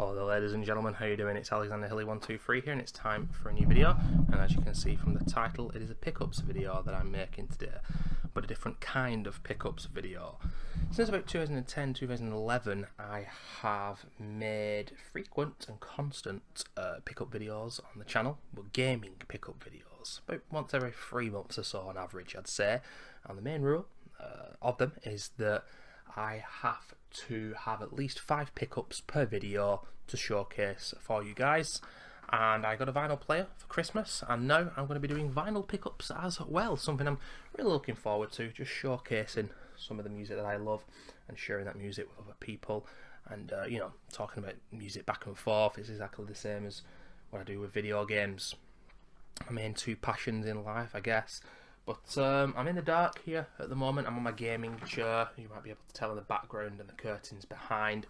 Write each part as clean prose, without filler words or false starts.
Hello ladies and gentlemen, how you doing? It's Alexander Hilly123 here, and it's time for a new video. And as you can see from the title, it is a pickups video that I'm making today, but a different kind of pickups video. Since about 2010-2011 I have made frequent and constant pickup videos on the channel, but gaming pickup videos, about once every 3 months or so on average, I'd say. And the main rule of them is that I have to have at least 5 pickups per video to showcase for you guys. And I got a vinyl player for Christmas, and now I'm going to be doing vinyl pickups as well, something I'm really looking forward to, just showcasing some of the music that I love and sharing that music with other people, and you know, talking about music back and forth. It's exactly the same as what I do with video games, my main 2 passions in life, I guess. But I'm in the dark here at the moment. I'm on my gaming chair. You might be able to tell in the background and the curtains behind.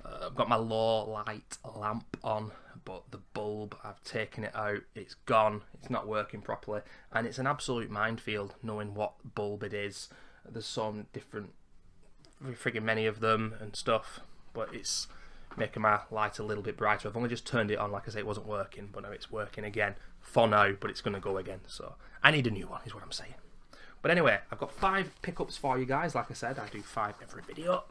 I've got my low light lamp on, but the bulb, I've taken it out. It's gone. It's not working properly. And it's an absolute minefield knowing what bulb it is. There's some different, friggin' many of them and stuff. But it's making my light a little bit brighter. I've only just turned it on. Like I say, it wasn't working, but now it's working again for now, but it's going to go again, so I need a new one is what I'm saying. But anyway, I've got 5 pickups for you guys. Like I said, I do 5 every video,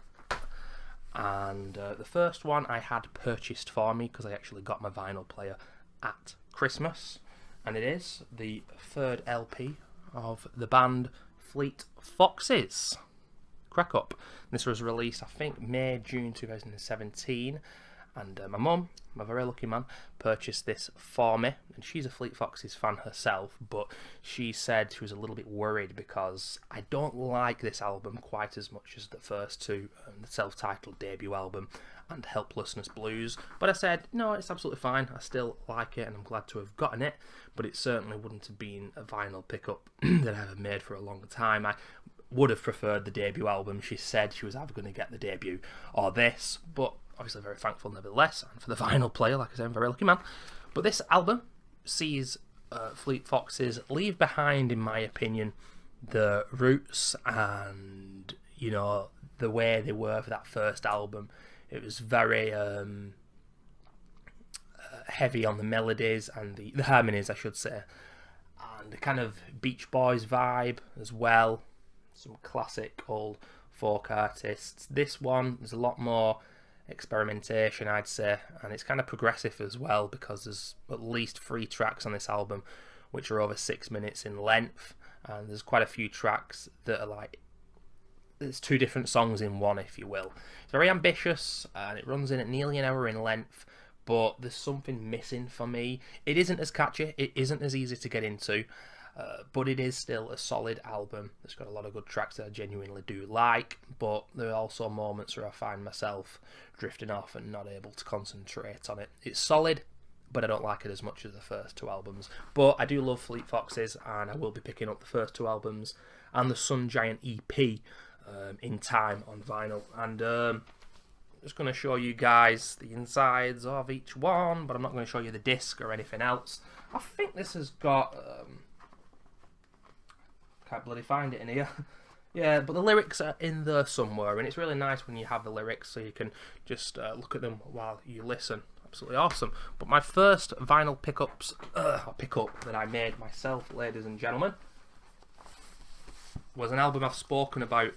and the first one I had purchased for me because I actually got my vinyl player at Christmas, and it is the 3rd LP of the band Fleet Foxes. Crack up. This was released, I think, June 2017, and my mum, my very lucky man, purchased this for me, and she's a Fleet Foxes fan herself, but she said she was a little bit worried because I don't like this album quite as much as the first 2, the self-titled debut album and Helplessness Blues. But I said, no, it's absolutely fine, I still like it and I'm glad to have gotten it, but it certainly wouldn't have been a vinyl pickup that I have made for a long time. I would have preferred the debut album. She said she was either going to get the debut or this, but obviously very thankful nevertheless, and for the vinyl player, like I said, I'm a very lucky man. But this album sees Fleet Foxes leave behind, in my opinion, the roots and, you know, the way they were for that first album. It was very heavy on the melodies and the harmonies, I should say, and the kind of Beach Boys vibe as well. Some classic old folk artists. This one, there's a lot more experimentation, I'd say, and it's kind of progressive as well, because there's at least 3 tracks on this album which are over 6 minutes in length, and there's quite a few tracks that are like, there's 2 different songs in one, if you will. It's very ambitious, and it runs in at nearly an hour in length, but there's something missing for me. It isn't as catchy, it isn't as easy to get into, but it is still a solid album. It's got a lot of good tracks that I genuinely do like, but there are also moments where I find myself drifting off and not able to concentrate on it. It's solid, but I don't like it as much as the first 2 albums. But I do love Fleet Foxes, and I will be picking up the first 2 albums and the Sun Giant EP in time on vinyl. And I'm just going to show you guys the insides of each one, but I'm not going to show you the disc or anything else. I think this has got... can't bloody find it in here. Yeah, but the lyrics are in there somewhere, and it's really nice when you have the lyrics so you can just look at them while you listen. Absolutely awesome. But my first vinyl pickup that I made myself, ladies and gentlemen, was an album I've spoken about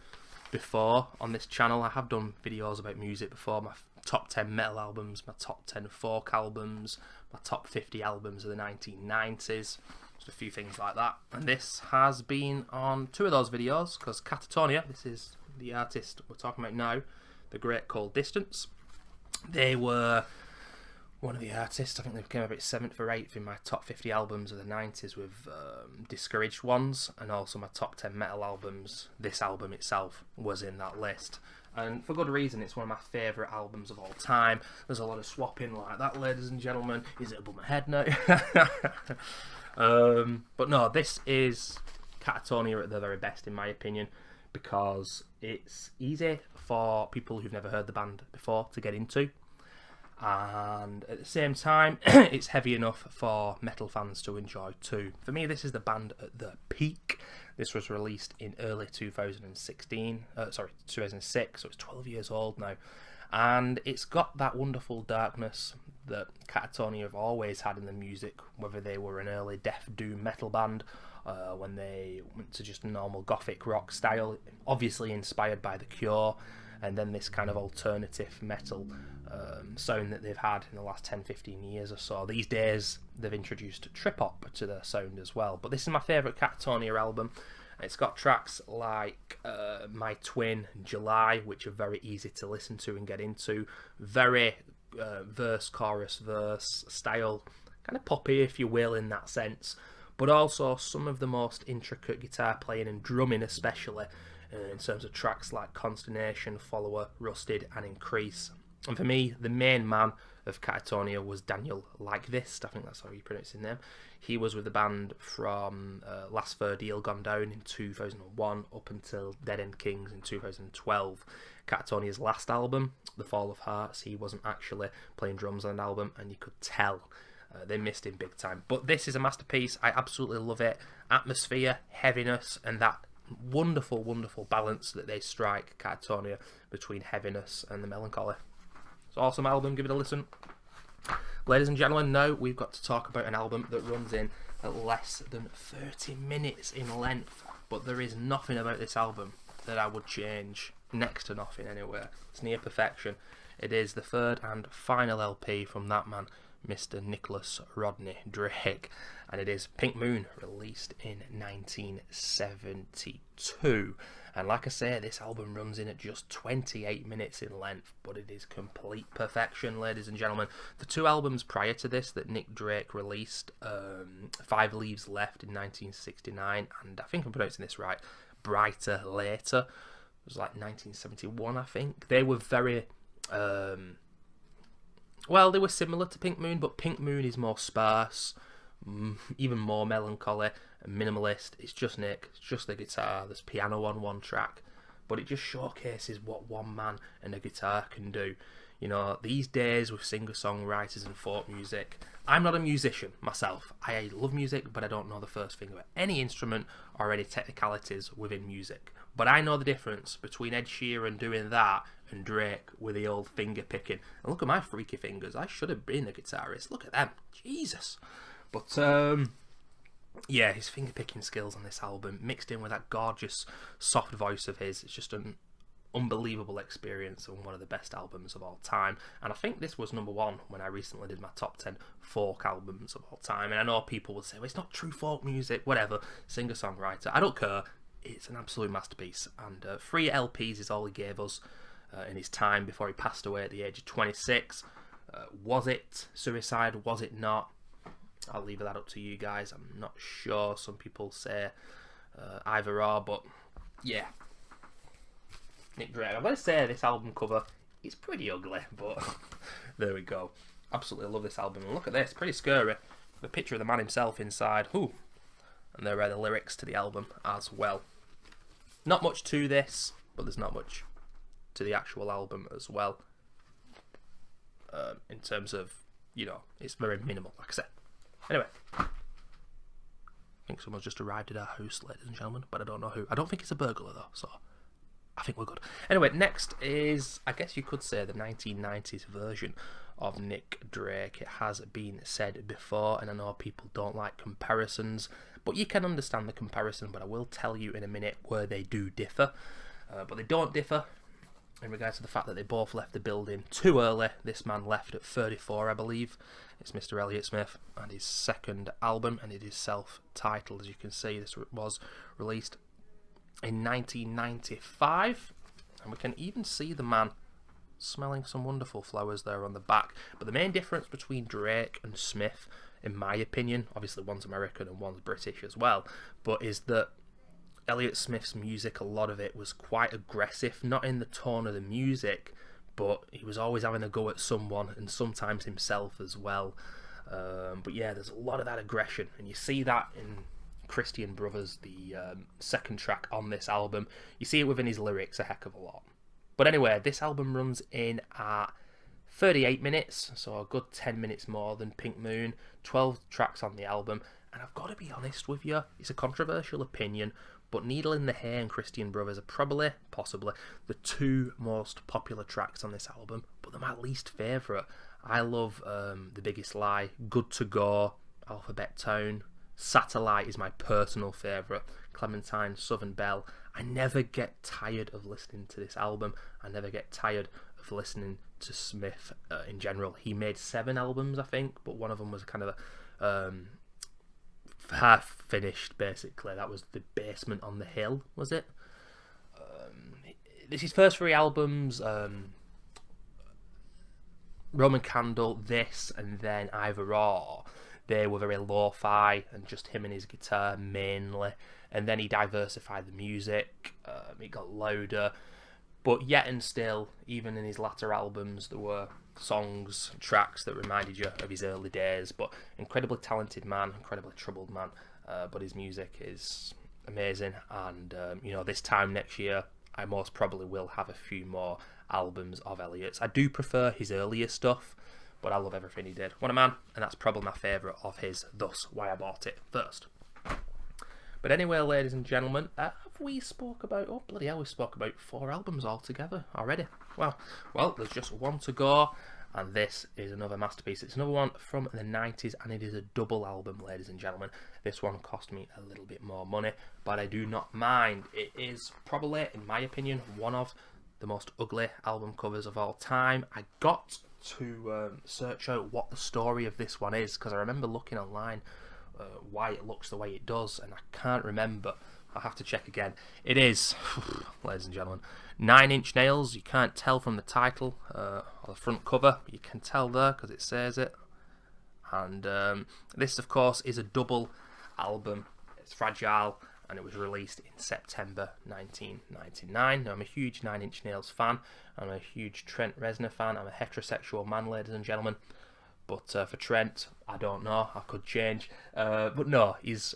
before on this channel. I have done videos about music before, my top 10 metal albums, my top 10 folk albums, my top 50 albums of the 1990s. A few things like that, and this has been on 2 of those videos, because Katatonia, this is the artist we're talking about now, The Great Cold Distance, they were one of the artists. I think they came about 7th or 8th in my top 50 albums of the 90s with Discouraged Ones, and also my top 10 metal albums. This album itself was in that list, and for good reason. It's one of my favourite albums of all time. There's a lot of swapping like that, ladies and gentlemen. Is it above my head now? But no, this is Katatonia at their very best, in my opinion, because it's easy for people who've never heard the band before to get into, and at the same time it's heavy enough for metal fans to enjoy too. For me, this is the band at their peak. This was released in early 2006, so it's 12 years old now, and it's got that wonderful darkness that Katatonia have always had in the music, whether they were an early death doom metal band, when they went to just normal gothic rock style, obviously inspired by The Cure, and then this kind of alternative metal sound that they've had in the last 10-15 years or so. These days they've introduced trip hop to their sound as well, but this is my favourite Katatonia album. It's got tracks like My Twin and July, which are very easy to listen to and get into. Very verse, chorus, verse style, kind of poppy, if you will, in that sense. But also some of the most intricate guitar playing and drumming, especially in terms of tracks like Consternation, Follower, Rusted, and Increase. And for me, the main man of Katatonia was Daniel Lykvist. I think that's how you pronounce his name. He was with the band from Last Fair Deal Gone Down in 2001 up until Dead End Kings in 2012. Katatonia's last album, The Fall of Hearts, he wasn't actually playing drums on an album, and you could tell they missed him big time. But this is a masterpiece. I absolutely love it. Atmosphere, heaviness, and that wonderful, wonderful balance that they strike, Katatonia, between heaviness and the melancholy. It's an awesome album. Give it a listen. Ladies and gentlemen, now we've got to talk about an album that runs in at less than 30 minutes in length. But there is nothing about this album that I would change. Next to nothing, anyway. It's near perfection. It is the third and final LP from that man, Mr. Nicholas Rodney Drake, and it is Pink Moon, released in 1972. And like I say, this album runs in at just 28 minutes in length, but it is complete perfection, ladies and gentlemen. The two albums prior to this that Nick Drake released, Five Leaves Left in 1969, and I think I'm pronouncing this right, Brighter Later, it was like 1971, I think. They were very well, they were similar to Pink Moon, but Pink Moon is more sparse, even more melancholy and minimalist. It's just Nick, it's just the guitar, there's piano on one track, but it just showcases what one man and a guitar can do. You know, these days with singer-songwriters and folk music, I'm not a musician myself. I love music, but I don't know the first thing about any instrument or any technicalities within music. But I know the difference between Ed Sheeran doing that and Drake with the old finger picking. And look at my freaky fingers. I should have been a guitarist. Look at them. Jesus. But, yeah, his finger picking skills on this album, mixed in with that gorgeous, soft voice of his, it's just an unbelievable experience and one of the best albums of all time. And I think this was number one when I recently did my top 10 folk albums of all time. And I know people will say, well, it's not true folk music, whatever, singer-songwriter. I don't care. It's an absolute masterpiece. And 3 LPs is all he gave us in his time before he passed away at the age of 26. Was it suicide? Was it not? I'll leave that up to you guys. I'm not sure. Some people say either or, but yeah. Nick Drake. I'm going to say this album cover is pretty ugly, but there we go. Absolutely love this album. And look at this, pretty scary. The picture of the man himself inside. Ooh. And there are the lyrics to the album as well. Not much to this, but there's not much to the actual album as well. In terms of, you know, it's very minimal, like I said. Anyway. I think someone's just arrived at our house, ladies and gentlemen, but I don't know who. I don't think it's a burglar though, so I think we're good. Anyway, next is, I guess you could say, the 1990s version of Nick Drake. It has been said before, and I know people don't like comparisons, but you can understand the comparison, but I will tell you in a minute where they do differ. But they don't differ in regards to the fact that they both left the building too early. This man left at 34, I believe. It's Mr. Elliott Smith and his second album, and it is self-titled. As you can see, this was released in 1995, and we can even see the man smelling some wonderful flowers there on the back. But the main difference between Drake and Smith, in my opinion, obviously one's American and one's British as well, but is that Elliott Smith's music, a lot of it was quite aggressive, not in the tone of the music, but he was always having a go at someone, and sometimes himself as well. But yeah, there's a lot of that aggression, and you see that in Christian Brothers, the second track on this album. You see it within his lyrics a heck of a lot. But anyway, this album runs in at 38 minutes, so a good 10 minutes more than Pink Moon. 12 tracks on the album, and I've got to be honest with you, it's a controversial opinion, but Needle in the Hay and Christian Brothers are possibly, the two most popular tracks on this album, but they're my least favourite. I love The Biggest Lie, Good to Go, Alphabet Tone, Satellite is my personal favourite, Clementine, Southern Belle. I never get tired of listening to this album. I never get tired of listening to Smith in general. He made 7 albums, I think, but one of them was kind of half finished, basically. That was The Basement on the Hill, was it? This is his first 3 albums. Roman Candle, this, and then Either Or. They were very lo-fi and just him and his guitar mainly. And then he diversified the music. It got louder. But yet and still, even in his latter albums, there were songs, tracks that reminded you of his early days. But incredibly talented man, incredibly troubled man. But his music is amazing. And, this time next year, I most probably will have a few more albums of Elliot's. I do prefer his earlier stuff, but I love everything he did. What a man, and that's probably my favourite of his, thus why I bought it first. But anyway, ladies and gentlemen, have we spoke about, oh bloody hell, we spoke about 4 albums altogether already. Well, there's just one to go, and this is another masterpiece. It's another one from the 90s, and it is a double album, ladies and gentlemen. This one cost me a little bit more money, but I do not mind. It is probably, in my opinion, one of the most ugly album covers of all time. I got to search out what the story of this one is, because I remember looking online why it looks the way it does, and I can't remember. I'll have to check again. It is, ladies and gentlemen, 9 Inch Nails. You can't tell from the title or the front cover. You can tell there because it says it. And this, of course, is a double album. It's Fragile, and it was released in September 1999. Now, I'm a huge 9 Inch Nails fan. I'm a huge Trent Reznor fan. I'm a heterosexual man, ladies and gentlemen. But for Trent, I don't know. I could change. But no, he's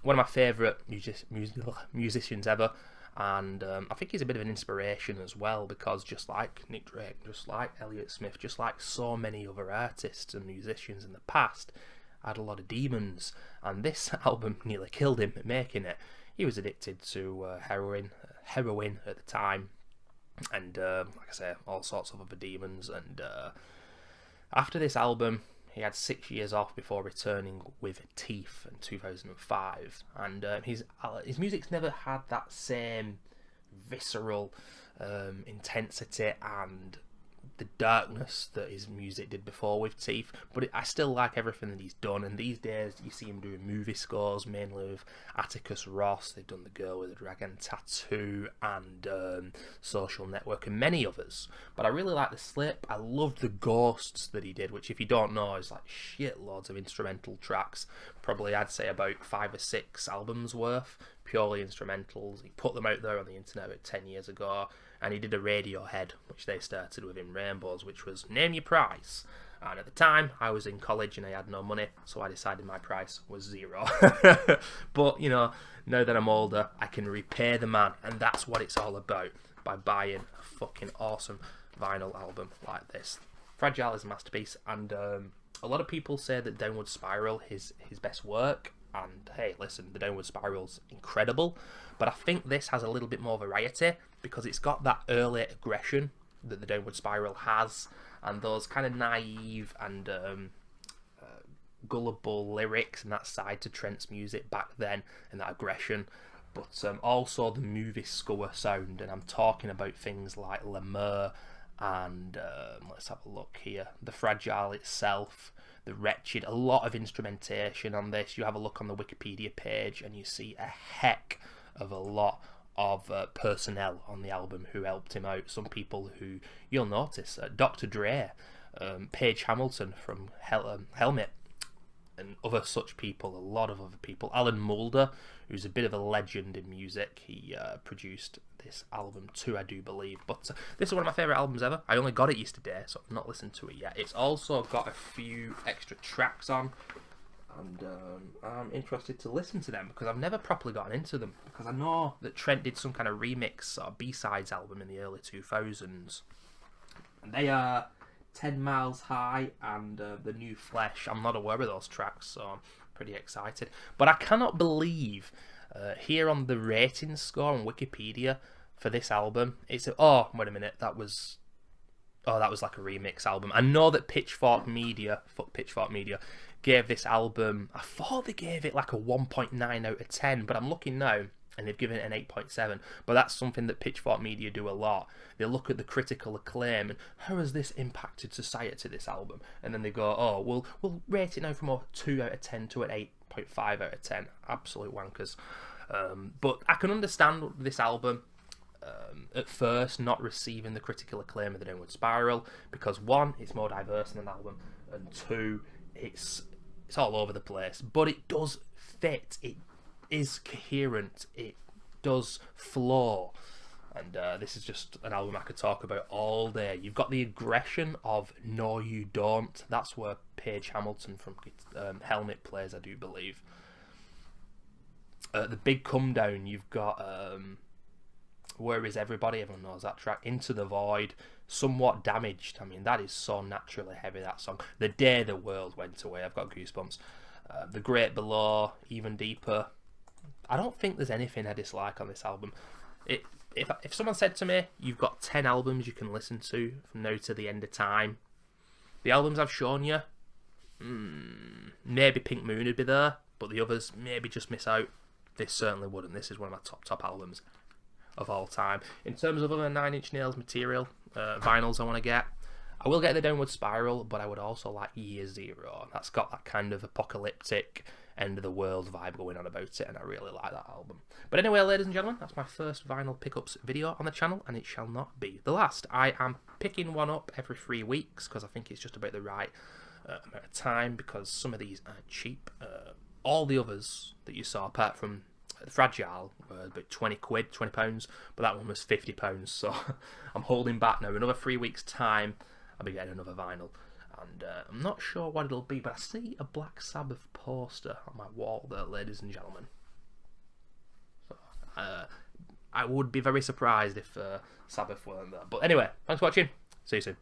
one of my favourite musicians ever. And I think he's a bit of an inspiration as well, because just like Nick Drake, just like Elliott Smith, just like so many other artists and musicians in the past, had a lot of demons. And this album nearly killed him making it. He was addicted to heroin at the time. And like I say, all sorts of other demons. And after this album, he had 6 years off before returning with Teeth in 2005, and his music's never had that same visceral intensity and the darkness that his music did before with Teeth, but I still like everything that he's done. And these days you see him doing movie scores, mainly with Atticus Ross. They've done The Girl with the Dragon Tattoo and Social Network and many others, but I really like The Slip. I loved The Ghosts that he did, which, if you don't know, is like shitloads of instrumental tracks, probably I'd say about 5 or 6 albums worth, purely instrumentals. He put them out there on the internet about 10 years ago, and he did a Radiohead, which they started with in Rainbows, which was Name Your Price. And at the time, I was in college and I had no money, so I decided my price was $0. But, now that I'm older, I can repay the man, and that's what it's all about, by buying a fucking awesome vinyl album like this. Fragile is a masterpiece, and a lot of people say that Downward Spiral is his best work. And hey, listen, the Downward Spiral's incredible, but I think this has a little bit more variety, because it's got that early aggression that the Downward Spiral has, and those kind of naive and gullible lyrics and that side to Trent's music back then, and that aggression, but also the movie score sound. And I'm talking about things like La Mer and let's have a look here, The Fragile itself, The Wretched. A lot of instrumentation on this. You have a look on the Wikipedia page and you see a heck of a lot of personnel on the album who helped him out. Some people who you'll notice, Dr. Dre, Page Hamilton from Helmet, and other such people, a lot of other people. Alan Moulder, who's a bit of a legend in music. He produced this album too, I do believe. But this is one of my favourite albums ever. I only got it yesterday, so I've not listened to it yet. It's also got a few extra tracks on, and I'm interested to listen to them, because I've never properly gotten into them, because I know that Trent did some kind of remix or B-sides album in the early 2000s, and they are 10 Miles High and The New Flesh. I'm not aware of those tracks, so I'm pretty excited. But I cannot believe Here on the rating score on Wikipedia for this album, it's oh wait a minute, that was like a remix album. I know that Pitchfork Media gave this album, I thought they gave it like a 1.9 out of 10, but I'm looking now and they've given it an 8.7. But that's something that Pitchfork Media do a lot. They look at the critical acclaim and how has this impacted society, this album, and then they go, oh, we'll rate it now from a 2 out of 10 to an 8.5 out of 10. Absolute wankers. But I can understand this album at first not receiving the critical acclaim of the Downward Spiral, because one, it's more diverse than an album, and two, it's all over the place, but it does fit. It is coherent. It does flow. And this is just an album I could talk about all day. You've got the aggression of No You Don't. That's where Page Hamilton from Helmet plays, I do believe. The big come down, you've got Where Is Everybody? Everyone knows that track. Into the Void. Somewhat Damaged. I mean, that is so naturally heavy, that song. The Day the World Went Away. I've got goosebumps. The Great Below. Even Deeper. I don't think there's anything I dislike on this album. If someone said to me, you've got 10 albums you can listen to from now to the end of time, the albums I've shown you, maybe Pink Moon would be there, but the others maybe just miss out. This certainly wouldn't. This is one of my top albums of all time. In terms of other Nine Inch Nails material, vinyls I want to get, I will get the Downward Spiral, but I would also like Year Zero. That's got that kind of apocalyptic end of the world vibe going on about it, and I really like that album. But anyway, ladies and gentlemen, that's my first vinyl pickups video on the channel, and it shall not be the last. I am picking one up every 3 weeks because I think it's just about the right amount of time, because some of these are cheap. All the others that you saw, apart from Fragile, were about 20 quid, £20, but that one was £50, so I'm holding back now. Another 3 weeks time, I'll be getting another vinyl. And I'm not sure what it'll be, but I see a Black Sabbath poster on my wall there, ladies and gentlemen. So, I would be very surprised if Sabbath weren't there. But anyway, thanks for watching. See you soon.